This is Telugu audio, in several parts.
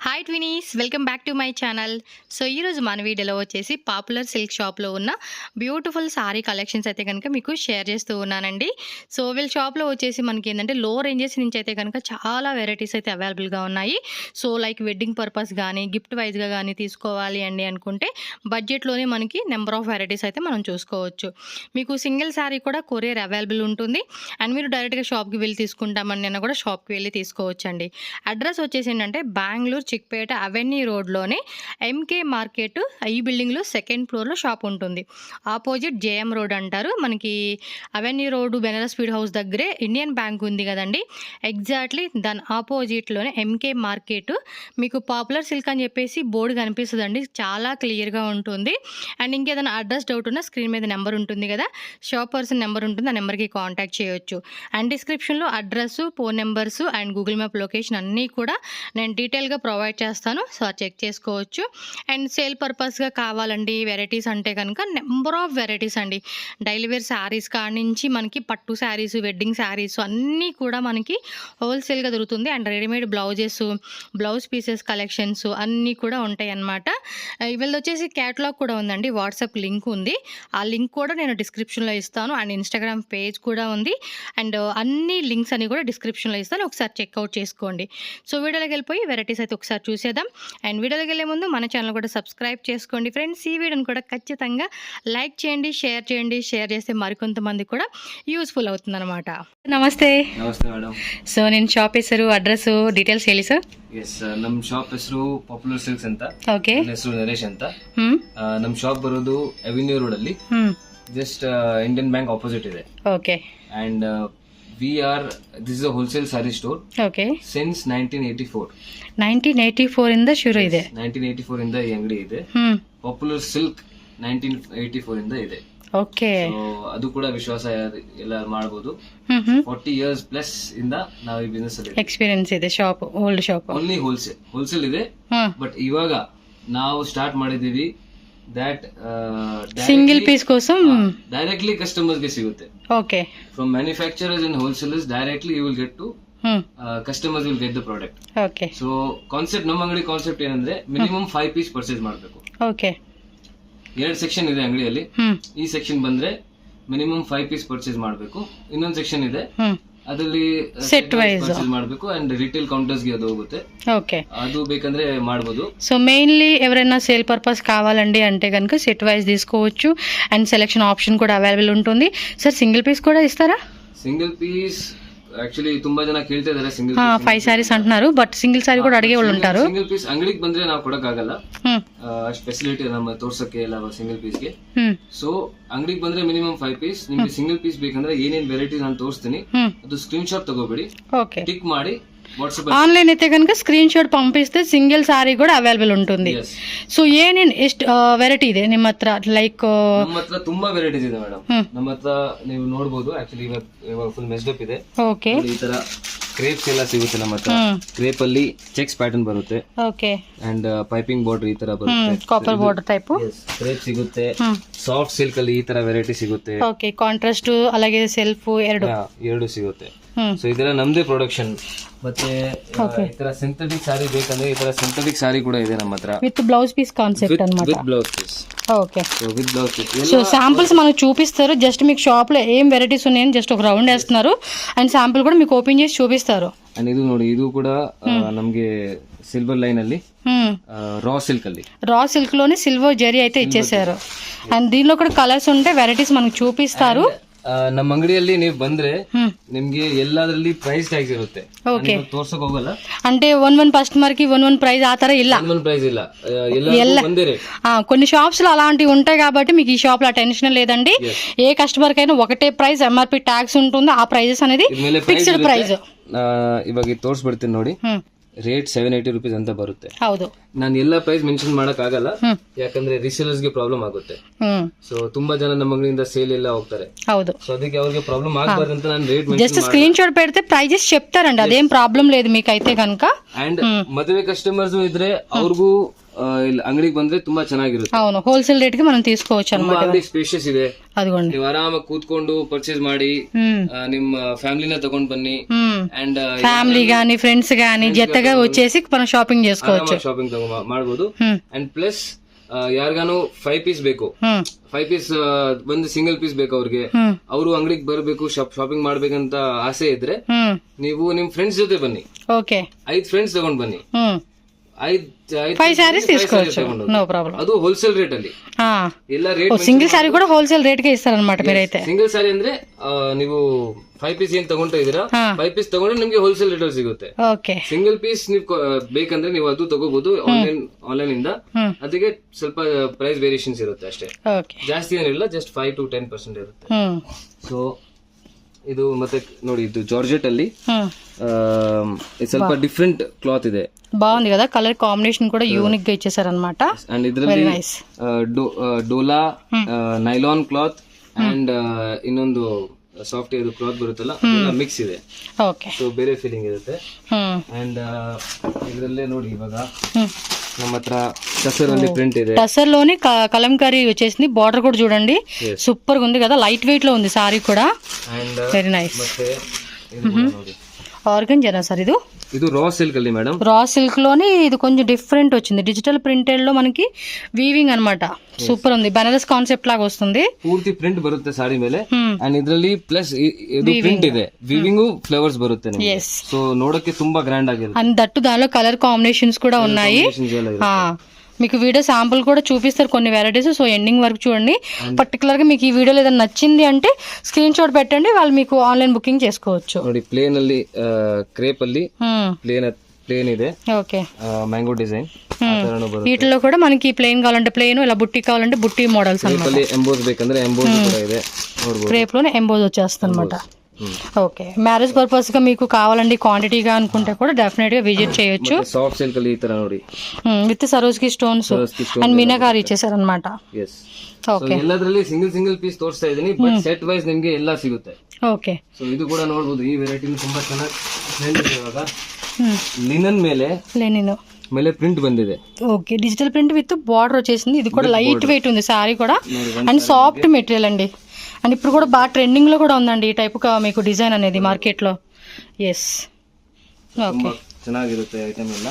Hi twinnies, welcome back to my channel. So ఈరోజు మన వీడియోలో వచ్చేసి పాపులర్ సిల్క్ షాప్లో ఉన్న బ్యూటిఫుల్ సారీ కలెక్షన్స్ అయితే కనుక మీకు షేర్ చేస్తూ ఉన్నానండి. సో వీళ్ళ షాప్లో వచ్చేసి మనకి ఏంటంటే లో రేంజెస్ నుంచి అయితే కనుక చాలా వెరైటీస్ అయితే అవైలబుల్గా ఉన్నాయి. సో లైక్ వెడ్డింగ్ పర్పస్ కానీ గిఫ్ట్ వైజ్గా కానీ తీసుకోవాలి అండి అనుకుంటే బడ్జెట్లోనే మనకి నెంబర్ ఆఫ్ వెరైటీస్ అయితే మనం చూసుకోవచ్చు. మీకు సింగిల్ శారీ కూడా కొరియర్ అవైలబుల్ ఉంటుంది. అండ్ మీరు డైరెక్ట్గా షాప్కి వెళ్ళి తీసుకుంటామని కూడా షాప్కి వెళ్ళి తీసుకోవచ్చండి. అడ్రస్ వచ్చేసి ఏంటంటే బెంగళూరు చిక్పేట అవెన్యూ రోడ్లోనే ఎంకే మార్కెట్ ఈ బిల్డింగ్లో సెకండ్ ఫ్లోర్లో షాప్ ఉంటుంది. ఆపోజిట్ జేఎం రోడ్ అంటారు. మనకి avenue road Banaras speed house దగ్గరే ఇండియన్ బ్యాంక్ ఉంది కదండి, ఎగ్జాక్ట్లీ దాని ఆపోజిట్లోనే ఎంకే మార్కెట్. మీకు పాపులర్ సిల్క్ అని చెప్పేసి బోర్డు కనిపిస్తుందండి, చాలా క్లియర్గా ఉంటుంది. అండ్ ఇంకేదైనా అడ్రస్ డౌట్ ఉన్నా స్క్రీన్ మీద నెంబర్ ఉంటుంది కదా, షాప్ పర్సన్ నెంబర్ ఉంటుంది, ఆ నెంబర్కి కాంటాక్ట్ చేయొచ్చు. అండ్ డిస్క్రిప్షన్లో address, phone numbers and Google map location అన్నీ కూడా నేను డీటెయిల్గా ప్రొవైడ్ చేస్తాను. సో చెక్ చేసుకోవచ్చు. అండ్ సేల్ పర్పస్గా కావాలండి వెరైటీస్ అంటే కనుక నెంబర్ ఆఫ్ వెరైటీస్ అండి. డైలీ వేర్ శారీస్ కాడి నుంచి మనకి పట్టు శారీస్, వెడ్డింగ్ శారీస్ అన్నీ కూడా మనకి హోల్సేల్గా దొరుకుతుంది. And readymade blouses, blouse pieces collections అన్నీ కూడా ఉంటాయి అన్నమాట. వీళ్ళు వచ్చేసి క్యాటలాగ్ కూడా ఉందండి, వాట్సాప్ లింక్ ఉంది, ఆ లింక్ కూడా నేను డిస్క్రిప్షన్లో ఇస్తాను. అండ్ ఇన్స్టాగ్రామ్ పేజ్ కూడా ఉంది. అండ్ అన్ని లింక్స్ అని కూడా డిస్క్రిప్షన్లో ఇస్తాను, ఒకసారి చెక్అవుట్ చేసుకోండి. సో వీడియోలోకి వెళ్ళిపోయి వెరైటీస్ అయితే ఒకసారి చూసేద్దాం. అండ్ వీడియోలోకి వెళ్ళే ముందు మన ఛానల్ కూడా సబ్స్క్రైబ్ చేసుకోండి ఫ్రెండ్స్. ఈ వీడియోని కూడా ఖచ్చితంగా లైక్ చేయండి, షేర్ చేయండి. షేర్ చేస్తే మరికొంతమంది కూడా యూస్ఫుల్ అవుతుంది అనమాట. ನಮಸ್ತೆ. ನಮಸ್ತೆ ಮೇಡಮ್. ಸೊ ನಿನ್ನ ಶಾಪ್ ಹೆಸರು, ಅಡ್ರೆಸ್, ಡೀಟೇಲ್ಸ್ ಹೇಳಿ ಸರ್. ಎಸ್, ನಮ್ಮ ಶಾಪ್ ಹೆಸರು ಪಾಪ್ಯುಲರ್ ಸಿಲ್ಕ್ಸ್ ಅಂತ. ಓಕೆ. ನನ್ನ ಹೆಸರು ನರೇಶ್ ಅಂತ. ನಮ್ಮ ಶಾಪ್ ಬರೋದು ಅವೆನ್ಯೂ ರೋಡ್ ಅಲ್ಲಿ, ಜಸ್ಟ್ ಇಂಡಿಯನ್ ಬ್ಯಾಂಕ್ ಆಪೋಸಿಟ್ ಇದೆ. Okay. And this is a wholesale saree store. Okay. Since 1984. 1984 ಇಂದ ಶುರು ಇದೆ. 1984 ಇಂದ ಈ ಅಂಗಡಿ ಇದೆ. ಪಾಪ್ಯುಲರ್ ಸಿಲ್ಕ್ 1984 ಇಂದ ಇದೆ. ಓಕೆ. ಅದು ಕೂಡ ವಿಶ್ವಾಸ ಎಲ್ಲ ಮಾಡಬಹುದು. 40 years ಪ್ಲಸ್ ಇಂದ ನಾವು ಈ ಬಿಸಿನೆಸ್ ಅಲ್ಲಿ ಎಕ್ಸ್ಪೀರಿಯನ್ಸ್ ಇದೆ. Shop old shop only wholesale ಇದೆ. ಬಟ್ ಇವಾಗ ನಾವು ಸ್ಟಾರ್ಟ್ ಮಾಡಿದೀವಿ ದಟ್ ಸಿಂಗಲ್ ಪೀಸ್ కోసం ಡೈರೆಕ್ಟ್ಲಿ ಕಸ್ಟಮರ್ಸ್ ಗೆ ಸಿಗುತ್ತೆ. Okay. From manufacturers and wholesalers directly you will get to customers will get the product. Okay. So concept, ನಮ್ಮ ಅಂಗಡಿ ಕಾನ್ಸೆಪ್ಟ್ ಏನಂದ್ರೆ ಮಿನಿಮಮ್ 5 ಪೀಸ್ ಪರ್ಚೇಸ್ ಮಾಡಬೇಕು. ಓಕೆ. 2 ಸೆಕ್ಷನ್ ಇದೆ ಅಂಗಡಿಯಲ್ಲಿ. ಈ ಸೆಕ್ಷನ್ ಬಂದ್ರೆ ಮಿನಿಮಮ್ 5 ಪೀಸ್ ಪರ್ಚೇಸ್ ಮಾಡಬೇಕು. ಇನ್ನೊಂದು ಸೆಕ್ಷನ್ ಇದೆ, ಅದರಲ್ಲಿ ಸೆಟ್ ವೈಸ್ ಪರ್ಚೇಸ್ ಮಾಡಬೇಕು. ಅಂಡ್ ರಿಟೇಲ್ ಕೌಂಟರ್ಸ್ ಗೆ ಅದು ಹೋಗುತ್ತೆ. ఓకే. ಅದು ಬೇಕಂದ್ರೆ ಮಾಡಬಹುದು. సో మెయిన్లీ ఎవరైనా సేల్ పర్పస్ కావాలండి అంటే కనుక సెట్ వైజ్ తీసుకోవచ్చు. అండ్ సెలెక్షన్ ఆప్షన్ కూడా అవైలబుల్ ఉంటుంది. సార్ సింగిల్ పీస్ కూడా ఇస్తారా? సింగిల్ పీస్ యాక్చువల్లీ ತುಂಬಾ ಜನ ಕೇಳ್ತಾ ಇದ್ದಾರೆ. సింగిల్ 5 సారీస్ అంటున్నారు, బట్ సింగిల్ సారీ కూడా అడిగే వాళ్ళు ఉంటారు. సింగిల్ పీಸ್ ಅಂಗಡಿಗೆ ಬಂದ್ರೆ ನಾವು ಕೊಡಕ್ಕಾಗಲ್ಲ, ಅಷ್ಟು ಫೆಸಿಲಿಟಿ ನಮ್ಮ ತೋರ್ಸಕ್ಕೆ ಇಲ್ಲ ಸಿಂಗಲ್ ಪೀಸ್ ಗೆ. ಸೊ ಅಂಗಡಿಗೆ ಬಂದ್ರೆ ಮಿನಿಮಮ್ 5 ಪೀಸ್. ನಿಮ್ಗೆ ಸಿಂಗಲ್ ಪೀಸ್ ಬೇಕಂದ್ರೆ ಏನೇನ್ ವೆರೈಟೀಸ್ ನಾನು ತೋರಿಸ್ತೀನಿ, ಅದು ಸ್ಕ್ರೀನ್ ಶಾಟ್ ತಗೋಬೇಡಿ, ಟಿಕ್ ಮಾಡಿ ವಾಟ್ಸ್ಆಪ್ ఆన్లైన్ అయితే కనుక స్క్రీన్ షాట్ పంపిస్తే సింగిల్ సారీ కూడా అవైలబుల్ ఉంటుంది. ಸೊ ಏನೇನ್ ಎಷ್ಟು ವೆರೈಟಿ ಇದೆ ನಿಮ್ಮ ಹತ್ರ? ಲೈಕ್ ನಮ್ಮ ಹತ್ರ ತುಂಬಾ ವೆರೈಟೀಸ್ ಇದೆ ಮೇಡಮ್. ನಮ್ಮ ಹತ್ರ ನೀವು ನೋಡಬಹುದು. ಆಕ್ಚುಲಿ ಇವಾಗ ಫುಲ್ ಮೆಸ್ಡಪ್ ಇದೆ. ಓಕೆ. ಈ ತರ ಕ್ರೇಪ್ಸ್ ಎಲ್ಲ ಸಿಗುತ್ತೆ ನಮ್ಮ ಹತ್ರ. ಕ್ರೇಪ್ ಅಲ್ಲಿ ಚೆಕ್ಸ್ ಪ್ಯಾಟರ್ನ್ ಬರುತ್ತೆ. ಓಕೆ. ಅಂಡ್ ಪೈಪಿಂಗ್ ಬಾರ್ಡರ್ ಈ ತರ ಬರುತ್ತೆ. ಕಾಪರ್ ಬಾರ್ಡರ್ ಟೈಪ್ ಕ್ರೇಪ್ ಸಿಗುತ್ತೆ. ಸಾಫ್ಟ್ ಸಿಲ್ಕ್ ಅಲ್ಲಿ ಈ ತರ ವೆರೈಟಿ ಸಿಗುತ್ತೆ. ಓಕೆ. ಕಾಂಟ್ರಾಸ್ಟ್ అలాగే ಸೆಲ್ಫ್ ಎರಡು ಸಿಗುತ್ತೆ. ಸೊ ಇದೆಲ್ಲ ನಮ್ದೇ ಪ್ರೊಡಕ್ಷನ್. ಮತ್ತೆ ಈ ತರ ಸಿಂಥೆಟಿಕ್ ಸಾರಿ ಬೇಕಂದ್ರೆ ಈ ತರ ಸಿಂಥೆಟಿಕ್ ಸಾರಿ ಕೂಡ ಇದೆ ನಮ್ಮ ಹತ್ರ, విత్ బ్లౌజ్ పీస్ కాన్సెప్ట్ అన్నమాట. With blouse piece. Okay. So with blouse piece. So samples మనకు చూపిస్తారు. జస్ట్ మీకు షాప్ లో ఏం వెరైటీస్ ఉన్నాయని జస్ట్ ఒక రౌండ్ వేస్తున్నారు. అండ్ శాంపిల్ కూడా మీకు ఓపెన్ చేసి చూపిస్తారు. అండ్ ఇది ನೋಡಿ, ಇದು ಕೂಡ ನಮಗೆ సిల్వర్ లైన్ ಅಲ್ಲಿ రా సిల్క్ ಅಲ್ಲಿ, రా సిల్క్ లోనే సిల్వర్ జరీ అయితే ఇచ్చేసారు. అండ్ దీనిలో కూడా కలర్స్ ఉంటే వెరైటీస్ మనకు చూపిస్తారు. ನಮ್ಮ ಅಂಗಡಿಯಲ್ಲಿ ನೀವು ಬಂದ್ರೆ ನಿಮ್ಗೆ ಎಲ್ಲಾದ್ರಲ್ಲಿ ಪ್ರೈಸ್ ಟ್ಯಾಗ್ಸ್ ಇರುತ್ತೆ. ತೋರ್ಸಕ್ ಹೋಗಲ್ಲ అంటే 1 కస్టమర్ కి 1 ప్రైస్ ఆ ತರ ಇಲ್ಲ. 1 ಪ್ರೈಸ್ ಇಲ್ಲ, ಎಲ್ಲ ಒಂದೇ ರೇಟ್. కొన్ని షాప్స్ లో అలాంటివి ఉంటాయి కాబట్టి మీకు ఈ షాప్ లో టెన్షన్ లేదండి. ఏ కస్టమర్ కైనా ఒకటే ప్రైస్, ఎంఆర్పి ట్యాక్స్ ఉంటుంది. ఆ ప్రైజెస్ అనేది ఫిక్స్డ్ ప్రైస్. ಇವಾಗ ತೋರ್ಸ್ಬಿಡ್ತೀನಿ ನೋಡಿ. ರೇಟ್ 780 rupees ಅಂತ ಬರುತ್ತೆ. ಹೌದು. ನಾನು ಎಲ್ಲ ಪ್ರೈಸ್ ಮೆನ್ಷನ್ ಮಾಡಕ್ ಆಗಲ್ಲ, ಯಾಕಂದ್ರೆ ರೀಸೇಲರ್ಸ್ ಗೆ ಪ್ರಾಬ್ಲಮ್ ಆಗುತ್ತೆ. ಸೊ ತುಂಬಾ ಜನ ನಮ್ಮ ಅಂಗಡಿಯಿಂದ ಸೇಲ್ ಎಲ್ಲ ಹೋಗ್ತಾರೆ. ಹೌದು. ಸೊ ಅದಕ್ಕೆ ಅವ್ರಿಗೆ ಪ್ರಾಬ್ಲಮ್ ಆಗಬಾರ್ದು ಅಂತ ನಾನು ರೇಟ್ జస్ట్ స్క్రీన్ షాట్ పెడితే ప్రైజెస్ చెప్తారండి, అదేం ప్రాబ్లం లేదు మీకైతే కనుక. అండ్ మದುವೆ కస్టమర్స్ ఇದ್ರೆ ಅವ್ರಿಗೂ ಇಲ್ಲಿ ಅಂಗಡಿಗೆ ಬಂದ್ರೆ ತುಂಬಾ ಚೆನ್ನಾಗಿರುತ್ತೆ. అవును హోల్సేల్ రేట్ కి మనం తీసుకోవచ్చు అన్నమాట. ಅಂಗಡಿ ಸ್ಪೇಷಿಯಸ್ ಇದೆ, అదిగోండి ನೀವು ಆರಾಮಾಗಿ ಕೂತ್ಕೊಂಡು ಪರ್ಚೇಸ್ ಮಾಡಿ ನಿಮ್ಮ ಫ್ಯಾಮಿಲಿನ ತಗೊಂಡ್ ಬನ್ನಿ. ಅಂಡ್ ఫ్యామిలీ గానీ ఫ్రెండ్స్ గానీ జతగా వచ్చేసి మనం షాపింగ్ చేసుకోవచ్చు, ಶಾಪಿಂಗ್ ಮಾಡಬಹುದು. ಅಂಡ್ ಪ್ಲಸ್ ಯಾರಿಗಾನು 5 ಪೀಸ್ ಬೇಕು, 5 ಪೀಸ್ ಒಂದು ಸಿಂಗಲ್ ಪೀಸ್ ಬೇಕು ಅವ್ರಿಗೆ, ಅವರು ಅಂಗಡಿಗೆ ಬರಬೇಕು ಶಾಪಿಂಗ್ ಮಾಡ್ಬೇಕಂತ ಆಸೆ ಇದ್ರೆ ನೀವು ನಿಮ್ ಫ್ರೆಂಡ್ಸ್ ಜೊತೆ ಬನ್ನಿ. ఓకే 5 ఫ్రెండ్స్ ತಗೊಂಡ್ ಬನ್ನಿ, 5 సారీస్ తీసుకోవచ్చు, నో ప్రాబ్లం. ಅದು ಹೋಲ್ಸೇಲ್ ರೇಟ್ ಅಲ್ಲಿ ಎಲ್ಲ ರೇಟ್. సింగిల్ సారీ కూడా హోల్సేల్ రేట్ ಗೆ ఇస్తారన్నమాట మీరైతే. సింగిల్ సారీ ಅಂದ್ರೆ ನೀವು 5 ಪೀಸ್ ಏನ್ ತಗೊಂಡ್ತಾ ಇದೀರಾ, 5 ಪೀಸ್ ತಗೊಂಡ್ರೆ ನಿಮ್ಗೆ ಹೋಲ್ಸೇಲ್ ರೇಟ್ ಅಲ್ಲಿ ಸಿಗುತ್ತೆ. ಓಕೆ ಸಿಂಗಲ್ ಪೀಸ್ ನೀವು ಬೇಕಂದ್ರೆ ನೀವು ಅದು ತಗೋಬಹುದು ಆನ್ಲೈನ್ ಇಂದ. ಅದಕ್ಕೆ ಸ್ವಲ್ಪ ಪ್ರೈಸ್ ವೇರಿಯೇಷನ್ಸ್ ಇರುತ್ತೆ ಅಷ್ಟೇ, ಜಾಸ್ತಿ ಏನಿಲ್ಲ, ಜಸ್ಟ್ 5 to 10% ಇರುತ್ತೆ. ಸೊ ಇದು ಮತ್ತೆ ನೋಡಿ, ಇದು ಜಾರ್ಜೆಟ್ ಅಲ್ಲಿ ಸ್ವಲ್ಪ ಡಿಫ್ರೆಂಟ್ ಕ್ಲಾತ್ ಇದೆ, బాగుంది కదా, కలర్ కాంబినేషన్ కూడా యూనిక్ గా ఇచ్చేసారన్నమాట. అండ్ ఇದ್ರಲ್ಲಿ ಡೋಲಾ ನೈಲಾನ್ ಕ್ಲಾತ್ ಅಂಡ್ ಇನ್ನೊಂದು ಸಾಫ್ಟ್ ಇದು ಕ್ಲಾತ್ ಬರುತ್ತಲ್ಲ, ಮಿಕ್ಸ್ ಇದೆ. ಓಕೆ, ಸೊ ಬೇರೆ ಫೀಲಿಂಗ್ ಇರುತ್ತೆ. ಅಂಡ್ ಇದರಲ್ಲೇ ನೋಡಿ, ಇವಾಗ ನಮ್ಮ ಹತ್ರ ಟಸರ್ ಅಲ್ಲಿ ಪ್ರಿಂಟ್ ಇದೆ. టసర్ లోని కలంకారీ వచ్చేసింది, బార్డర్ కూడా చూడండి సూపర్ గా ఉంది కదా, లైట్ వెయిట్ లో ఉంది సారీ కూడా, అండ్ వెరీ నైస్. ಮತ್ತೆ ಇದು ಕೂಡ ನೋಡಿ, ఆర్గంజానా సార్ ಇದು ರಾ సిల్క్ ಅಲ್ಲಿ మేడం. రా సిల్క్ లోని ఇది కొంచెం డిఫరెంట్ వచ్చింది, డిజిటల్ ప్రింటెడ్ లో మనకి వీవింగ్ అన్నమాట, సూపర్ ఉంది, బనారస్ కాన్సెప్ట్ లాగా వస్తుంది. ಪೂರ್ತಿ ಪ್ರಿಂಟ್ ಬರುತ್ತೆ ಸಾರಿ ಮೇಲೆ. ಅಂಡ್ ಇದರಲ್ಲಿ ಪ್ಲಸ್ ಇದು ಪ್ರಿಂಟ್ ಇದೆ, ವಿವಿಂಗ್ ಫ್ಲವರ್ಸ್ ಬರುತ್ತೆ ನಿಮಗೆ. ಸೊ ನೋಡಕ್ಕೆ ತುಂಬಾ ಗ್ರ್ಯಾಂಡ್ ಆಗಿರುತ್ತೆ. అండ్ దట్టు దానిలో కలర్ కాంబినేషన్స్ కూడా ఉన్నాయి. మీకు వీడియో శాంపుల్ కూడా చూపిస్తారు కొన్ని వెరైటీస్, సో ఎండింగ్ వరకు చూడండి. పర్టికులర్ గా మీకు ఈ వీడియోలో ఏదైనా నచ్చింది అంటే స్క్రీన్ షాట్ పెట్టండి, వాళ్ళు మీకు ఆన్లైన్ బుకింగ్ చేసుకోవచ్చు. ನೋಡಿ, ಪ್ಲೇನ್ ಅಲ್ಲಿ ಕ್ರೇಪ್ ಅಲ್ಲಿ ప్లేన్ ಇದೆ. ఓకే, మ్యాంగో డిజైన్ వీటిలో కూడా మనకి ప్లేన్ కావాలంటే ప్లేన్, ఇలా బుట్టి కావాలంటే బుట్టి మోడల్స్ అన్నమాట. ఎంబోజ్ ಬೇಕಂದ್ರೆ ఎంబోజ్ కూడా ಇದೆ, ನೋಡಬಹುದು. క్రేప్ లోనే ఎంబోజ్ వచ్చేస్తుంది అన్నమాట. ఓకే, మ్యారేజ్ పర్పస్ గా మీకు కావాలండి క్వాంటిటీగా అనుకుంటే కూడా డెఫినెట్ గా విజిట్ చేయొచ్చు. సాఫ్ట్ సిల్క్ ಅಲ್ಲಿ ಈ ತರ ನೋಡಿ, విత్ సరోజ్కి స్టోన్స్ అండ్ మీనాకారి ఇచ్చేసారన్నమాట. ಓಕೆ, ಎಲ್ಲದರಲ್ಲಿ ಸಿಂಗಲ್ ಪೀಸ್ ತೋರಿಸ್ತಾ ಇದೀನಿ, ಬಟ್ ಸೆಟ್ ವೈಸ್ ನಿಮಗೆ ಎಲ್ಲ ಸಿಗುತ್ತೆ. ಓಕೆ, ಸೊ ಇದು ಕೂಡ ನೋಡಬಹುದು, ಈ ವೆರೈಟಿ ತುಂಬಾ ಚೆನ್ನಾಗಿ ಟ್ರೆಂಡ್ ಇದೆ ಇವಾಗ. ಲಿನನ್ ಮೇಲೆ ಪ್ರಿಂಟ್ ಬಂದಿದೆ. Okay, digital print with border వచ్చేసింది. ఇది కూడా లైట్ వెయిట్ ఉంది సారీ కూడా, అండ్ సాఫ్ట్ మెటీరియల్ అండి. అండ్ ఇప్పుడు కూడా బాగా ట్రెండింగ్ లో కూడా ఉందండి ఈ టైప్ మీకు డిజైన్ అనేది మార్కెట్ లో. ఎస్, ఓకే, ಚೆನ್ನಾಗಿರುತ್ತೆ ಐಟಮ್ ಎಲ್ಲ.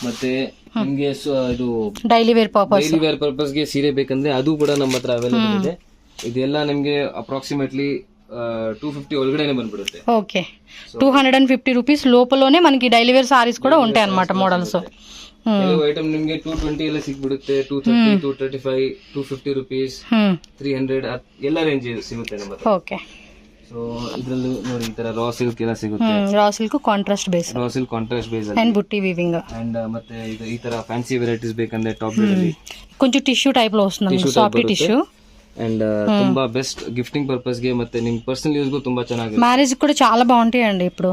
ಮತ್ತೆ ನಿಮಗೆ ಇದು ಡೈಲಿ ವೇರ್ ಪರ್ಪಸ್ ಗೆ ಸೀರೆ ಬೇಕಂದ್ರೆ ಅದು ಕೂಡ ನಮ್ಮ ಹತ್ರ ಅವೈಲೇಬಲ್ ಇದೆ. ಇದೆಲ್ಲ ನಿಮಗೆ ಅಪ್ರಾಕ್ಸಿಮೇಟ್ಲಿ 250 ಒಳಗಡೆನೆ ಬಂದ್ಬಿಡುತ್ತೆ. ఓకే, 250 రూపీస్ లోపలనే మనకి డైలీ వేర్ సారీస్ కూడా ఉంటాయి అన్నమాట మోడల్స్. ಕೆಲವು ಐಟಮ್ ನಿಮಗೆ 220 ಎಲ್ಲ ಸಿಗ್ಬಿಡುತ್ತೆ, 230, 235, 250 ರೂಪೀಸ್, 300 ಎಲ್ಲ ರೇಂಜ್ ಸಿಗುತ್ತೆ ನಮ್ಮ ಹತ್ರ. ಓಕೆ, ಸೊ ಇದರಲ್ಲಿ ನೋಡಿ, ಈ ತರ ರಾ ಸಿಲ್ಕ್ ಎಲ್ಲ ಸಿಗುತ್ತೆ. Raw silk contrast base and ಬುಟ್ಟಿ వీవింగ్. ಅಂಡ್ ಮತ್ತೆ ಇದು ಈ ತರ ಫ್ಯಾನ್ಸಿ ವೆರೈಟೀಸ್ ಬೇಕಂದ್ರೆ ಟಾಪ್ ಅಲ್ಲಿ కొంచెం టిష్యూ టైప్ లో వస్తుంది, సాఫ్ట్ టిష్యూ. అండ్ ತುಂಬಾ ಬೆಸ್ಟ್ గిఫ్టింగ్ పర్పస్ ಗೆ ಮತ್ತೆ ನಿಮ್ ಪರ್ಸನಲ್ ಯೂಸ್ ಗೂ ತುಂಬಾ ಚೆನ್ನಾಗಿದೆ. మ్యారేజ్ కూడా చాలా బాగుంటాయండి ఇప్పుడు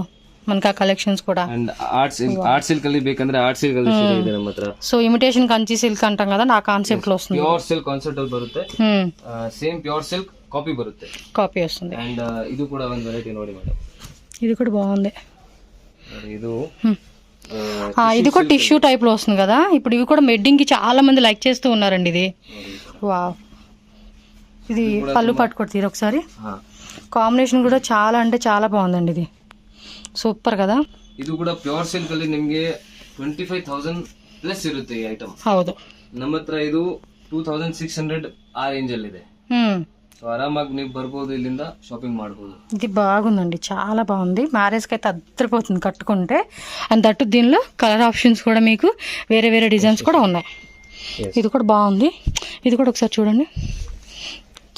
మనకి ఆ కలెక్షన్స్ కూడా. అండ్ ఆర్ట్ సిల్క్ ಅಲ್ಲಿ ಬೇಕಂದ್ರೆ ಆರ್ಟ್ ಸಿಲ್ಕ್ ಅಲ್ಲಿ ಇದೆ ನಮ್ಮ ಹತ್ರ. సో ఇమిటేషన్ కంచి సిల్క్ అంటాం కదా, నా కాన్సెప్ట్ లో వస్తుంది. ప్యూర్ సిల్క్ కాన్సెప్ట్ ಅಲ್ಲಿ ಬರುತ್ತೆ, ಸೇಮ್ ಪ್ಯೂರ್ ಸಿಲ್ಕ್ ಕಾಪಿ ಬರುತ್ತೆ, కాపీ వస్తుంది. అండ్ ಇದು ಕೂಡ ಒಂದು ವೆರೈಟಿ ನೋಡಿ ಮೇಡಮ್, ఇది కూడా బాగుంది. ಇದು ఇది కూడా టిష్యూ టైప్ లో వస్తుంది కదా. ఇప్పుడు ఇవి కూడా వెడ్డింగ్ కి చాలా మంది లైక్ చేస్తూ ఉన్నారండి. ఇది వావ్, ఇది పళ్ళు పట్టుకోటి తీరు ఒకసారి. కాంబినేషన్ కూడా చాలా అంటే చాలా బాగుందండి, ఇది సూపర్ కదా. ಇದು ಕೂಡ ಪ್ಯೂರ್ ಸಿಲ್ಕ್ ಅಲ್ಲಿ ನಿಮಗೆ 25,000 ಪ್ಲಸ್ ಇರುತ್ತೆ ಈ ಐಟಮ್. ಹೌದು, ನಮ್ಮ ಹತ್ರ ಇದು 2600 ಆ ರೇಂಜ್ ಅಲ್ಲಿ ಇದೆ. సో ఆరామాಗಿ ನೀವು ಬರ್ಬೋದು, ఇల్లింద షాపింగ్ ಮಾಡಬಹುದು. ఇది బాగుందండి, చాలా బాగుంది. మ్యారేజ్కి అయితే అద్దరిపోతుంది కట్టుకుంటే. అండ్ దట్టు దీనిలో కలర్ ఆప్షన్స్ కూడా మీకు వేరే వేరే డిజైన్స్ కూడా ఉన్నాయి. ఇది కూడా బాగుంది, ఇది కూడా ఒకసారి చూడండి,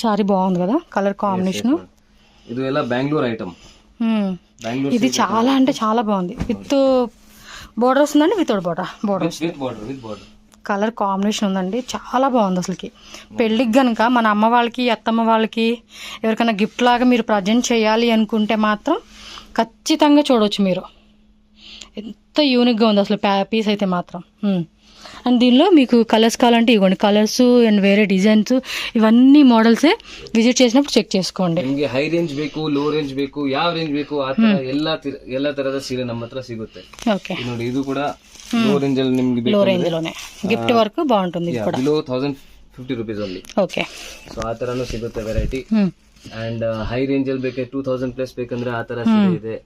సారీ బాగుంది కదా, కలర్ కాంబినేషన్. ఇది ಎಲ್ಲ బెంగళూరు ఐటమ్. ఇది చాలా అంటే చాలా బాగుంది. విత్ బోర్డర్ వస్తుందండి, without border. With border colour combination ఉందండి, చాలా బాగుంది అసలుకి. పెళ్ళికి కనుక మన అమ్మ వాళ్ళకి, అత్తమ్మ వాళ్ళకి ఎవరికైనా గిఫ్ట్ లాగా మీరు ప్రజెంట్ చేయాలి అనుకుంటే మాత్రం ఖచ్చితంగా చూడవచ్చు మీరు. ఎంత యూనిక్గా ఉంది అసలు పీస్ అయితే మాత్రం. అండ్ దీనిలో మీకు కలర్స్ కావాలంటే ఇవ్వండి, కలర్స్ అండ్ వేరే డిజైన్స్ ఇవన్నీ మోడల్సే విజిట్ చేసినప్పుడు చెక్ చేసుకోండి. ನಿಮಗೆ ಹೈ ರೇಂಜ್ ಬೇಕು, ಲೋ ರೇಂಜ್ ಬೇಕು, ಯಾವ ರೇಂಜ್ ಬೇಕು ಆ ತರ ಎಲ್ಲ ತರದ ಸೀರೆ ನಮ್ಮ ಹತ್ರ ಸಿಗುತ್ತೆ. ಓಕೆ, ನೋಡಿ ಇದು ಕೂಡ ಲೋ ರೇಂಜ್ ಅಲ್ಲಿ ನಿಮ್ಗೆ లో రేంజ్ లోనే గిఫ్ట్ వర్క్ బాగుంటుంది ఇది కూడా ಬಿಲೋ 1050 rupees ಅಲ್ಲಿ. ఓకే. ಸೊ ಆ ತರನು ಸಿಗುತ್ತೆ ವೆರೈಟಿ. ಅಂಡ್ ಹೈ ರೇಂಜ್ ಅಲ್ಲಿ ಬೇಕಾದ್ರೆ 2000 ಪ್ಲಸ್ ಬೇಕಂದ್ರೆ ಆ ತರ ಇದೆ.